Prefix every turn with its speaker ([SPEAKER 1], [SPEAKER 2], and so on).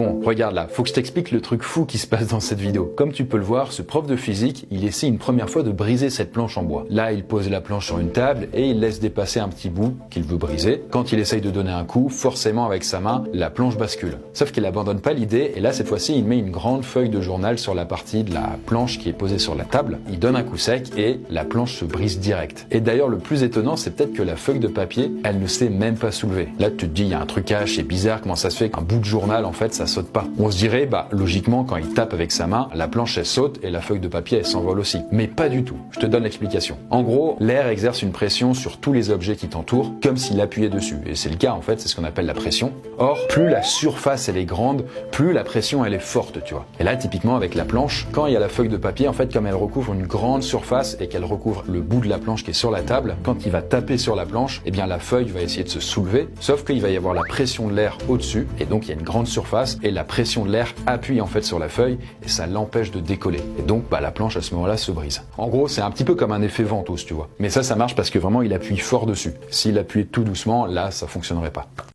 [SPEAKER 1] Bon, regarde là, faut que je t'explique le truc fou qui se passe dans cette vidéo. Comme tu peux le voir, ce prof de physique, il essaie une première fois de briser cette planche en bois. Là, il pose la planche sur une table et il laisse dépasser un petit bout qu'il veut briser. Quand il essaye de donner un coup, forcément avec sa main, la planche bascule. Sauf qu'il abandonne pas l'idée et là, cette fois-ci, il met une grande feuille de journal sur la partie de la planche qui est posée sur la table. Il donne un coup sec et la planche se brise direct. Et d'ailleurs, le plus étonnant, c'est peut-être que la feuille de papier, elle ne s'est même pas soulevée. Là, tu te dis, il y a un trucage, c'est bizarre, comment ça se fait qu'un bout de journal, en fait, ça saute pas. On se dirait, logiquement, quand il tape avec sa main, la planche elle saute et la feuille de papier elle s'envole aussi. Mais pas du tout. Je te donne l'explication. En gros, l'air exerce une pression sur tous les objets qui t'entourent, comme s'il appuyait dessus. Et c'est le cas en fait, c'est ce qu'on appelle la pression. Or, plus la surface elle est grande, plus la pression elle est forte, tu vois. Et là, typiquement avec la planche, quand il y a la feuille de papier, en fait, comme elle recouvre une grande surface et qu'elle recouvre le bout de la planche qui est sur la table, quand il va taper sur la planche, eh bien la feuille va essayer de se soulever, sauf qu'il va y avoir la pression de l'air au-dessus, et donc il y a une grande surface, et la pression de l'air appuie en fait sur la feuille et ça l'empêche de décoller. Et donc la planche à ce moment-là se brise. En gros, c'est un petit peu comme un effet ventouse, tu vois. Mais ça marche parce que vraiment il appuie fort dessus. S'il appuyait tout doucement, là ça fonctionnerait pas.